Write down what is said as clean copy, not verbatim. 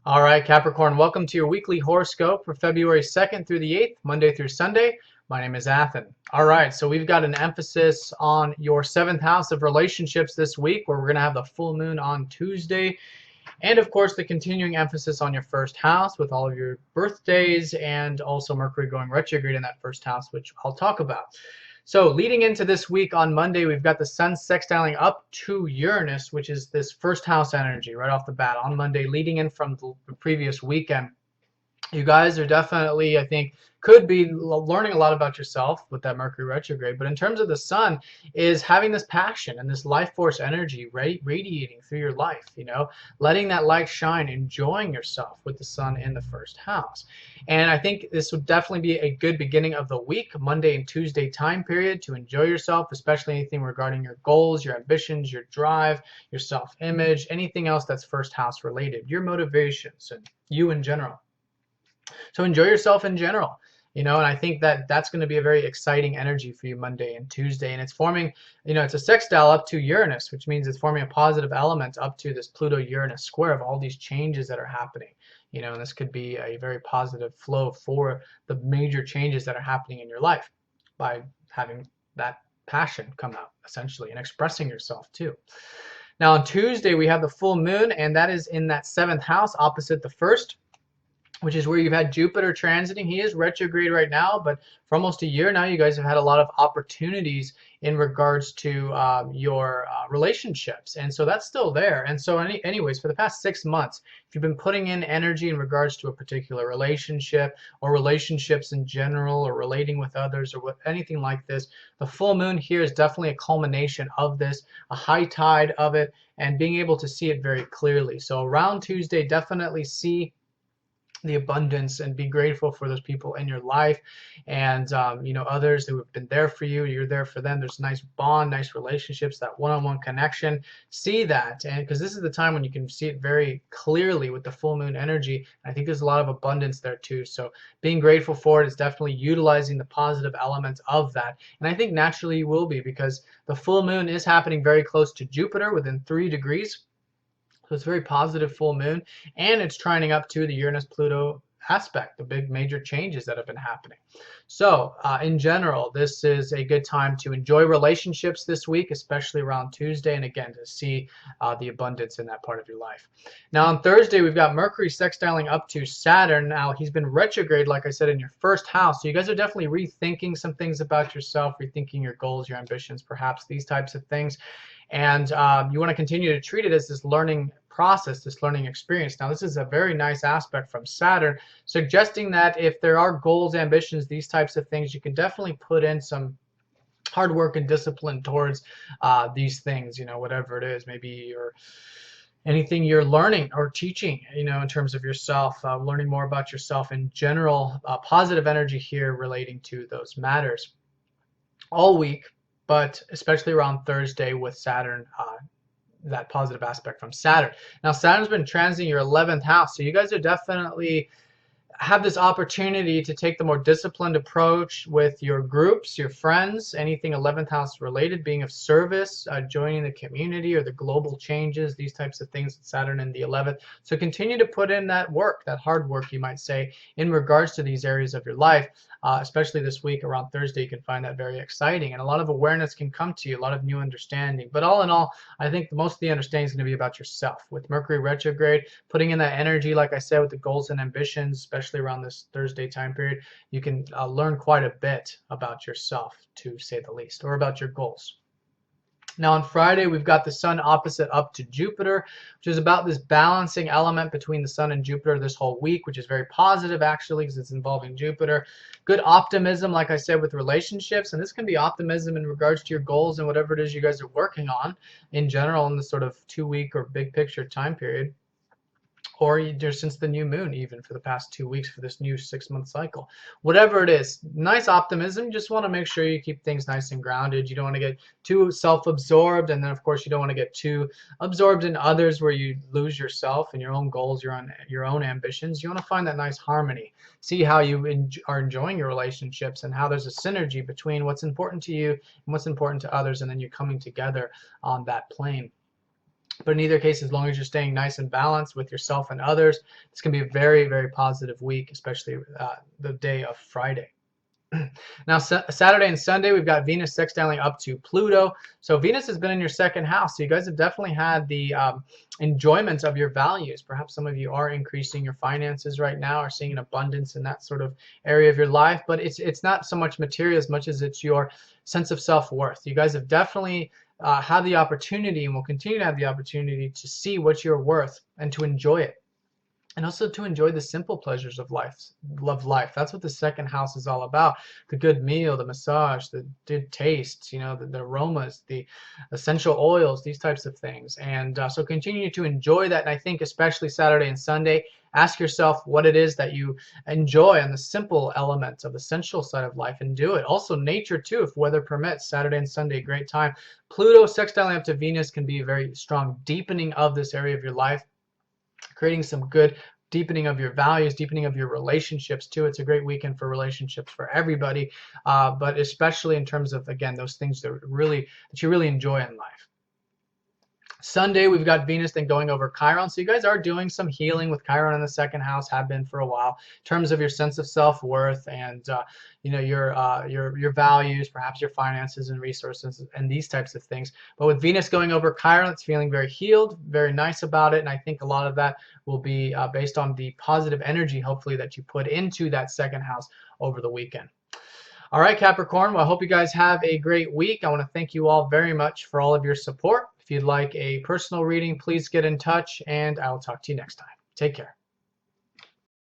All right, Capricorn, welcome to your weekly horoscope for February 2nd through the 8th, Monday through Sunday. My name is Athen. All right, so we've got an emphasis on your seventh house of relationships this week, where we're going to have the full moon on Tuesday. And of course, the continuing emphasis on your first house with all of your birthdays and also Mercury going retrograde in that first house, which I'll talk about. So leading into this week on Monday, we've got the Sun sextiling up to Uranus, which is this first house energy right off the bat on Monday, leading in from the previous weekend. You guys are definitely, I think, could be learning a lot about yourself with that Mercury retrograde. But in terms of the sun, is having this passion and this life force energy radiating through your life, letting that light shine, enjoying yourself with the sun in the first house. And I think this would definitely be a good beginning of the week, Monday and Tuesday time period, to enjoy yourself, especially anything regarding your goals, your ambitions, your drive, your self-image, anything else that's first house related, your motivations, and you in general. So enjoy yourself in general, and I think that that's going to be a very exciting energy for you Monday and Tuesday. And it's forming, it's a sextile up to Uranus, which means it's forming a positive element up to this Pluto Uranus square of all these changes that are happening. And this could be a very positive flow for the major changes that are happening in your life by having that passion come out essentially and expressing yourself too. Now on Tuesday, we have the full moon, and that is in that seventh house opposite the first, which is where you've had Jupiter transiting. He is retrograde right now, but for almost a year now, you guys have had a lot of opportunities in regards to your relationships. And so that's still there. And so anyways, for the past 6 months, if you've been putting in energy in regards to a particular relationship or relationships in general or relating with others or with anything like this, the full moon here is definitely a culmination of this, a high tide of it, and being able to see it very clearly. So around Tuesday, definitely see the abundance and be grateful for those people in your life, and others who have been there for you. You're there for them. There's a nice bond, nice relationships, that one-on-one connection. See that, and because this is the time when you can see it very clearly with the full moon energy. I think there's a lot of abundance there too, so being grateful for it is definitely utilizing the positive elements of that. And I think naturally you will be, because the full moon is happening very close to Jupiter, within 3 degrees. So it's a very positive full moon, and it's trining up to the Uranus-Pluto aspect, the big major changes that have been happening. So in general, this is a good time to enjoy relationships this week, especially around Tuesday, and again, to see the abundance in that part of your life. Now on Thursday, we've got Mercury sextiling up to Saturn. Now he's been retrograde, like I said, in your first house. So you guys are definitely rethinking some things about yourself, rethinking your goals, your ambitions, perhaps these types of things. And you want to continue to treat it as this learning process, this learning experience. Now, this is a very nice aspect from Saturn, suggesting that if there are goals, ambitions, these types of things, you can definitely put in some hard work and discipline towards these things, whatever it is. Maybe anything you're learning or teaching, in terms of yourself, learning more about yourself in general. Positive energy here relating to those matters all week, but especially around Thursday with Saturn, that positive aspect from Saturn. Now Saturn's been transiting your 11th house, so you guys are definitely have this opportunity to take the more disciplined approach with your groups, your friends, anything 11th house related, being of service, joining the community or the global changes, these types of things with Saturn in the 11th. So continue to put in that work, that hard work, you might say, in regards to these areas of your life. Especially this week around Thursday, you can find that very exciting, and a lot of awareness can come to you, a lot of new understanding. But all in all, I think most of the understanding is going to be about yourself. With Mercury retrograde, putting in that energy, like I said, with the goals and ambitions, especially around this Thursday time period, you can learn quite a bit about yourself, to say the least, or about your goals. Now on Friday, we've got the Sun opposite up to Jupiter, which is about this balancing element between the Sun and Jupiter this whole week, which is very positive actually, because it's involving Jupiter. Good optimism, like I said, with relationships, and this can be optimism in regards to your goals and whatever it is you guys are working on in general in this sort of 2-week or big picture time period. Or just since the new moon, even for the past 2 weeks for this new 6-month cycle. Whatever it is, nice optimism. Just want to make sure you keep things nice and grounded. You don't want to get too self-absorbed, and then of course you don't want to get too absorbed in others where you lose yourself and your own goals, your own ambitions. You want to find that nice harmony. See how you are enjoying your relationships and how there's a synergy between what's important to you and what's important to others, and then you're coming together on that plane. But in either case, as long as you're staying nice and balanced with yourself and others, it's going to be a very, very positive week, especially the day of Friday. Now, Saturday and Sunday, we've got Venus sextiling up to Pluto. So Venus has been in your second house. So you guys have definitely had the enjoyment of your values. Perhaps some of you are increasing your finances right now, or seeing an abundance in that sort of area of your life. But it's not so much material as much as it's your sense of self-worth. You guys have definitely had the opportunity, and will continue to have the opportunity, to see what you're worth and to enjoy it. And also to enjoy the simple pleasures of life. That's what the second house is all about. The good meal, the massage, the good tastes, you know, the aromas, the essential oils, these types of things. And so continue to enjoy that. And I think especially Saturday and Sunday, ask yourself what it is that you enjoy on the simple elements of the sensual side of life, and do it. Also nature too, if weather permits. Saturday and Sunday, great time. Pluto sextiling up to Venus can be a very strong deepening of this area of your life, creating some good deepening of your values, deepening of your relationships too. It's a great weekend for relationships for everybody, but especially in terms of, again, those things that you really enjoy in life. Sunday, we've got Venus then going over Chiron. So you guys are doing some healing with Chiron in the second house, have been for a while, in terms of your sense of self-worth and you know, your values, perhaps your finances and resources and these types of things. But with Venus going over Chiron, it's feeling very healed, very nice about it. And I think a lot of that will be based on the positive energy, hopefully, that you put into that second house over the weekend. All right, Capricorn, well, I hope you guys have a great week. I want to thank you all very much for all of your support. If you'd like a personal reading, please get in touch, and I will talk to you next time. Take care.